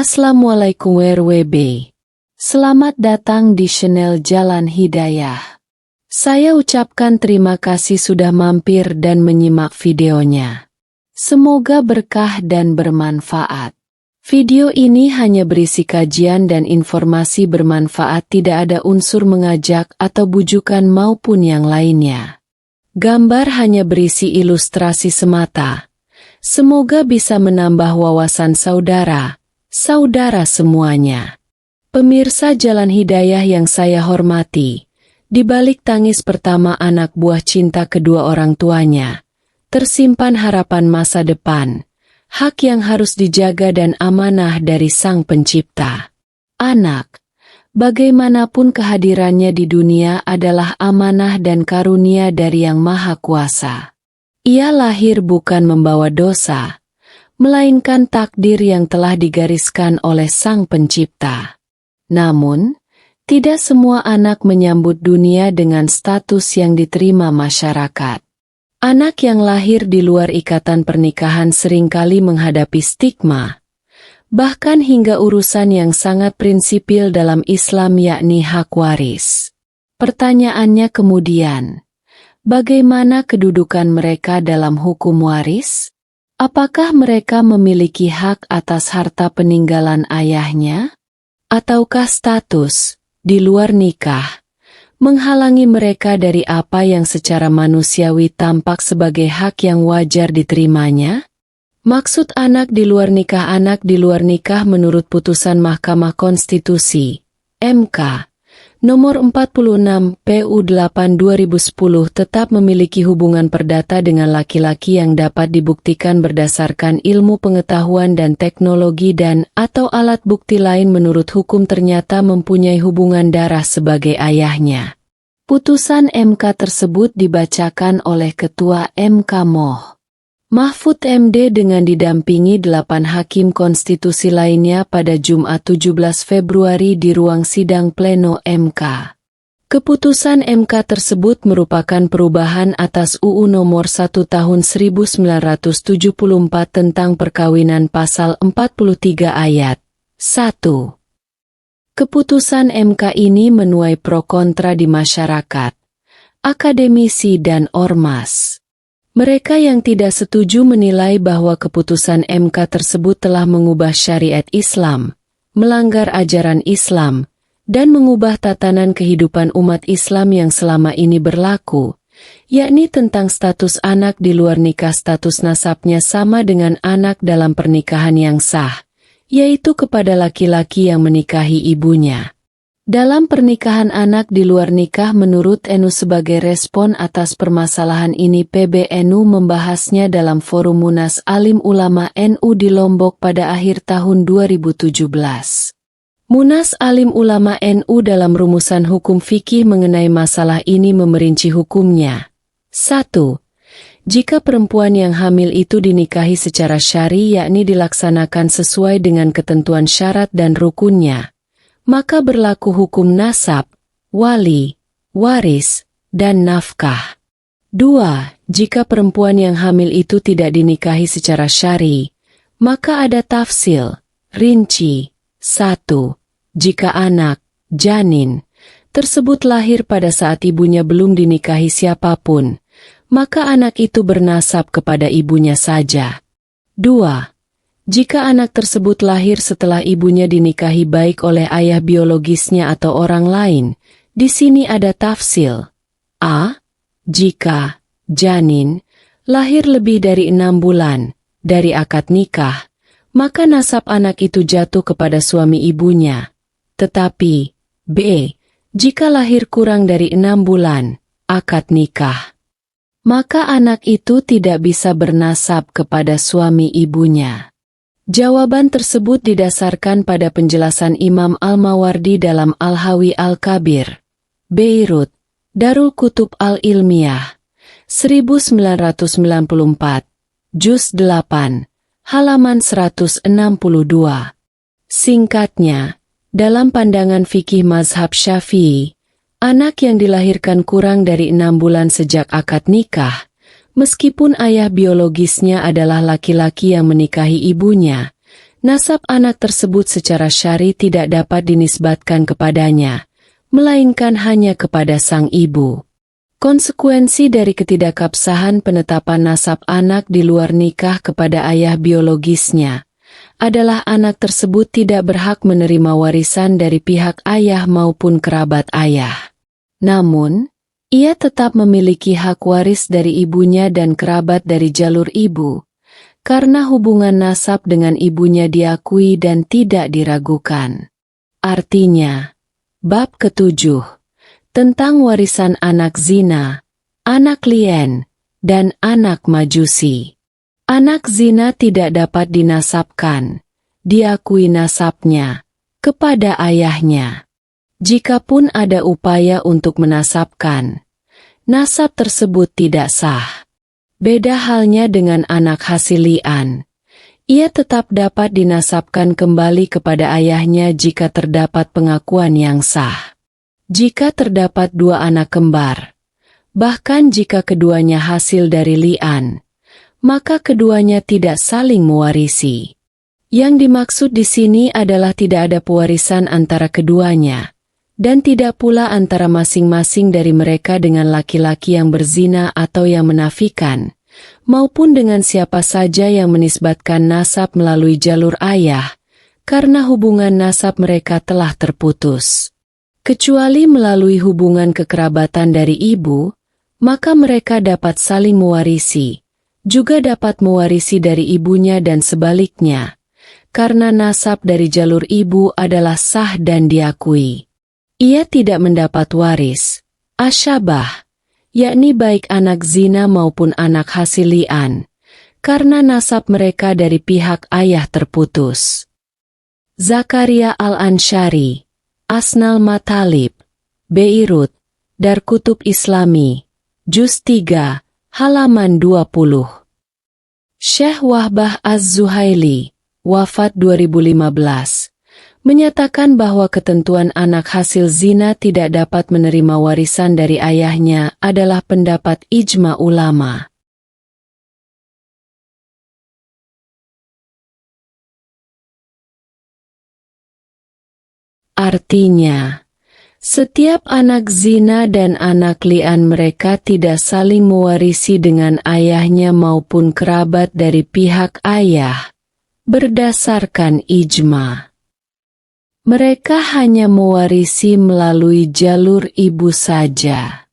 Assalamualaikum WRWB. Selamat datang di channel Jalan Hidayah. Saya ucapkan terima kasih sudah mampir dan menyimak videonya. Semoga berkah dan bermanfaat. Video ini hanya berisi kajian dan informasi bermanfaat, tidak ada unsur mengajak atau bujukan maupun yang lainnya. Gambar hanya berisi ilustrasi semata. Semoga bisa menambah wawasan saudara semuanya. Pemirsa Jalan Hidayah yang saya hormati, di balik tangis pertama anak buah cinta kedua orang tuanya, tersimpan harapan masa depan, hak yang harus dijaga dan amanah dari Sang Pencipta. Anak, bagaimanapun kehadirannya di dunia adalah amanah dan karunia dari Yang Maha Kuasa. Ia lahir bukan membawa dosa, melainkan takdir yang telah digariskan oleh Sang Pencipta. Namun, tidak semua anak menyambut dunia dengan status yang diterima masyarakat. Anak yang lahir di luar ikatan pernikahan seringkali menghadapi stigma, bahkan hingga urusan yang sangat prinsipil dalam Islam, yakni hak waris. Pertanyaannya kemudian, bagaimana kedudukan mereka dalam hukum waris? Apakah mereka memiliki hak atas harta peninggalan ayahnya? Ataukah status di luar nikah menghalangi mereka dari apa yang secara manusiawi tampak sebagai hak yang wajar diterimanya? Maksud anak di luar nikah menurut putusan Mahkamah Konstitusi (MK) Nomor 46 PU 8 2010 tetap memiliki hubungan perdata dengan laki-laki yang dapat dibuktikan berdasarkan ilmu pengetahuan dan teknologi dan atau alat bukti lain menurut hukum ternyata mempunyai hubungan darah sebagai ayahnya. Putusan MK tersebut dibacakan oleh Ketua MK Mahfud MD dengan didampingi 8 hakim konstitusi lainnya pada Jumat 17 Februari di ruang sidang pleno MK. Keputusan MK tersebut merupakan perubahan atas UU Nomor 1 Tahun 1974 tentang perkawinan pasal 43 ayat 1. Keputusan MK ini menuai pro kontra di masyarakat, akademisi dan ormas. Mereka yang tidak setuju menilai bahwa keputusan MK tersebut telah mengubah syariat Islam, melanggar ajaran Islam, dan mengubah tatanan kehidupan umat Islam yang selama ini berlaku, yakni tentang status anak di luar nikah. Status nasabnya sama dengan anak dalam pernikahan yang sah, yaitu kepada laki-laki yang menikahi ibunya. Dalam pernikahan anak di luar nikah, menurut NU sebagai respon atas permasalahan ini, PBNU membahasnya dalam Forum Munas Alim Ulama NU di Lombok pada akhir tahun 2017. Munas Alim Ulama NU dalam rumusan hukum fikih mengenai masalah ini memerinci hukumnya. 1. Jika perempuan yang hamil itu dinikahi secara syar'i, yakni dilaksanakan sesuai dengan ketentuan syarat dan rukunnya, maka berlaku hukum nasab, wali, waris, dan nafkah. 2. Jika perempuan yang hamil itu tidak dinikahi secara syar'i, maka ada tafsil, rinci. 1. Jika anak, janin, tersebut lahir pada saat ibunya belum dinikahi siapapun, maka anak itu bernasab kepada ibunya saja. 2. Jika anak tersebut lahir setelah ibunya dinikahi baik oleh ayah biologisnya atau orang lain, di sini ada tafsil. A. Jika janin lahir lebih dari 6 bulan dari akad nikah, maka nasab anak itu jatuh kepada suami ibunya. Tetapi B. Jika lahir kurang dari 6 bulan akad nikah, maka anak itu tidak bisa bernasab kepada suami ibunya. Jawaban tersebut didasarkan pada penjelasan Imam Al-Mawardi dalam Al-Hawi Al-Kabir, Beirut, Darul Kutub Al-Ilmiyah, 1994, Juz 8, halaman 162. Singkatnya, dalam pandangan fikih mazhab Syafi'i, anak yang dilahirkan kurang dari 6 bulan sejak akad nikah, meskipun ayah biologisnya adalah laki-laki yang menikahi ibunya, nasab anak tersebut secara syar'i tidak dapat dinisbatkan kepadanya, melainkan hanya kepada sang ibu. Konsekuensi dari ketidakkabsahan penetapan nasab anak di luar nikah kepada ayah biologisnya adalah anak tersebut tidak berhak menerima warisan dari pihak ayah maupun kerabat ayah. Namun, ia tetap memiliki hak waris dari ibunya dan kerabat dari jalur ibu, karena hubungan nasab dengan ibunya diakui dan tidak diragukan. Artinya, bab ke-7 tentang warisan anak zina, anak lien, dan anak majusi. Anak zina tidak dapat dinasabkan, diakui nasabnya, kepada ayahnya. Jikapun ada upaya untuk menasabkan, nasab tersebut tidak sah. Beda halnya dengan anak hasil li'an. Ia tetap dapat dinasabkan kembali kepada ayahnya jika terdapat pengakuan yang sah. Jika terdapat 2 anak kembar, bahkan jika keduanya hasil dari li'an, maka keduanya tidak saling mewarisi. Yang dimaksud di sini adalah tidak ada pewarisan antara keduanya, dan tidak pula antara masing-masing dari mereka dengan laki-laki yang berzina atau yang menafikan, maupun dengan siapa saja yang menisbatkan nasab melalui jalur ayah, karena hubungan nasab mereka telah terputus. Kecuali melalui hubungan kekerabatan dari ibu, maka mereka dapat saling mewarisi, juga dapat mewarisi dari ibunya dan sebaliknya, karena nasab dari jalur ibu adalah sah dan diakui. Ia tidak mendapat waris, asyabah, yakni baik anak zina maupun anak hasil li'an, karena nasab mereka dari pihak ayah terputus. Zakaria Al-Ansyari, Asnal Matalib, Beirut, Darkutub Islami, Juz 3, halaman 20. Syekh Wahbah Az-Zuhaili, wafat 2015, menyatakan bahwa ketentuan anak hasil zina tidak dapat menerima warisan dari ayahnya adalah pendapat ijma ulama. Artinya, setiap anak zina dan anak li'an mereka tidak saling mewarisi dengan ayahnya maupun kerabat dari pihak ayah, berdasarkan ijma. Mereka hanya mewarisi melalui jalur ibu saja.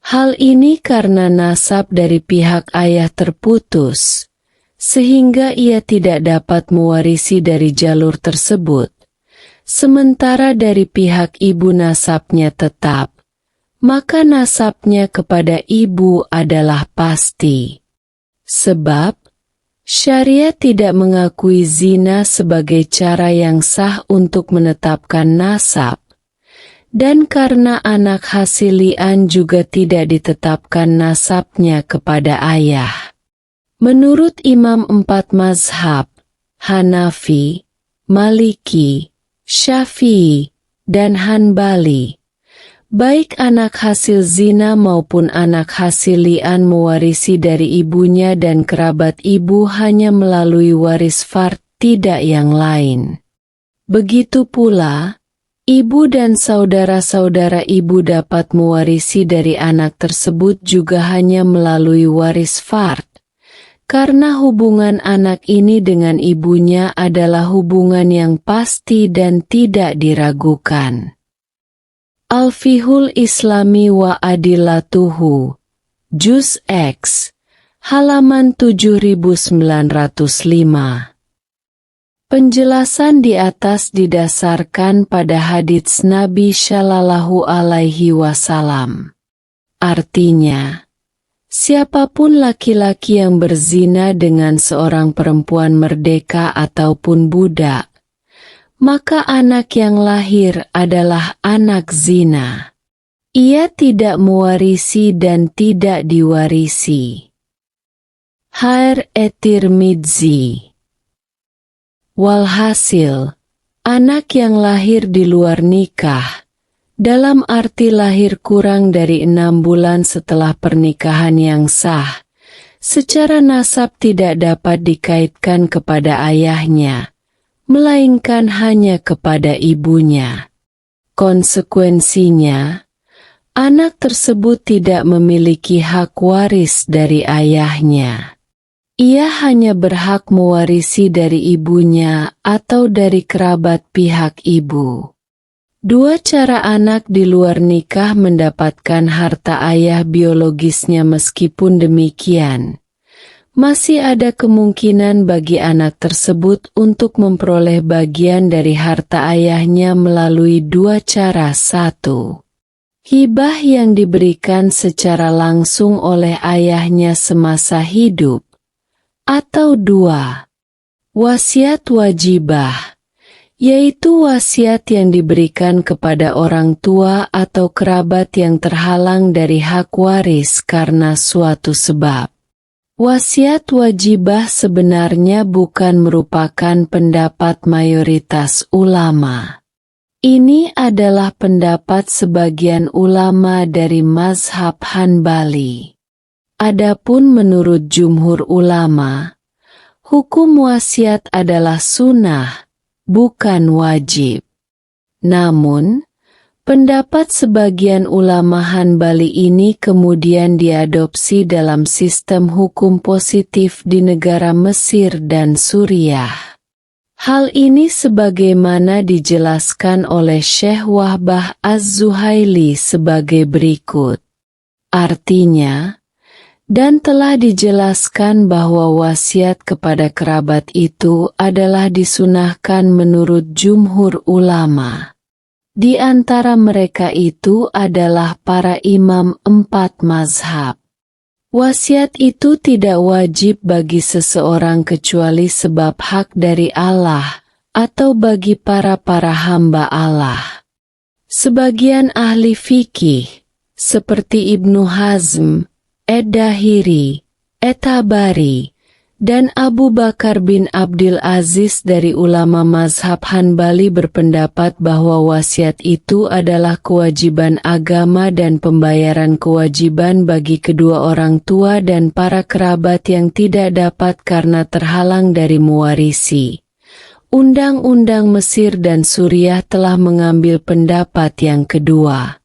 Hal ini karena nasab dari pihak ayah terputus, sehingga ia tidak dapat mewarisi dari jalur tersebut. Sementara dari pihak ibu nasabnya tetap, maka nasabnya kepada ibu adalah pasti. Sebab, syariat tidak mengakui zina sebagai cara yang sah untuk menetapkan nasab, dan karena anak hasil li'an juga tidak ditetapkan nasabnya kepada ayah. Menurut Imam 4 mazhab, Hanafi, Maliki, Syafi'i, dan Hanbali, baik anak hasil zina maupun anak hasil li'an mewarisi dari ibunya dan kerabat ibu hanya melalui waris fard, tidak yang lain. Begitu pula, ibu dan saudara-saudara ibu dapat mewarisi dari anak tersebut juga hanya melalui waris fard. Karena hubungan anak ini dengan ibunya adalah hubungan yang pasti dan tidak diragukan. Al-Fiqhul Islami wa Adillatuhu, Juz X, halaman 7905. Penjelasan di atas didasarkan pada hadits Nabi Shallallahu Alaihi Wasallam. Artinya, siapapun laki-laki yang berzina dengan seorang perempuan merdeka ataupun budak, maka anak yang lahir adalah anak zina. Ia tidak mewarisi dan tidak diwarisi. Hair Tirmidzi. Walhasil, anak yang lahir di luar nikah, dalam arti lahir kurang dari 6 bulan setelah pernikahan yang sah, secara nasab tidak dapat dikaitkan kepada ayahnya, melainkan hanya kepada ibunya. Konsekuensinya, anak tersebut tidak memiliki hak waris dari ayahnya. Ia hanya berhak mewarisi dari ibunya atau dari kerabat pihak ibu. Dua cara anak di luar nikah mendapatkan harta ayah biologisnya. Meskipun demikian, masih ada kemungkinan bagi anak tersebut untuk memperoleh bagian dari harta ayahnya melalui dua cara. 1. Hibah yang diberikan secara langsung oleh ayahnya semasa hidup. Atau 2. Wasiat wajibah, yaitu wasiat yang diberikan kepada orang tua atau kerabat yang terhalang dari hak waris karena suatu sebab. Wasiat wajibah sebenarnya bukan merupakan pendapat mayoritas ulama. Ini adalah pendapat sebagian ulama dari mazhab Hanbali. Adapun menurut jumhur ulama, hukum wasiat adalah sunnah, bukan wajib. Namun, pendapat sebagian ulama Hanbali ini kemudian diadopsi dalam sistem hukum positif di negara Mesir dan Suriah. Hal ini sebagaimana dijelaskan oleh Syekh Wahbah Az-Zuhaili sebagai berikut. Artinya, dan telah dijelaskan bahwa wasiat kepada kerabat itu adalah disunahkan menurut jumhur ulama. Di antara mereka itu adalah para imam 4 mazhab. Wasiat itu tidak wajib bagi seseorang kecuali sebab hak dari Allah atau bagi para hamba Allah. Sebagian ahli fikih, seperti Ibnu Hazm, Ed-Dahiri, At-Tabari, dan Abu Bakar bin Abdul Aziz dari ulama mazhab Hanbali berpendapat bahwa wasiat itu adalah kewajiban agama dan pembayaran kewajiban bagi kedua orang tua dan para kerabat yang tidak dapat karena terhalang dari mewarisi. Undang-undang Mesir dan Suriah telah mengambil pendapat yang kedua.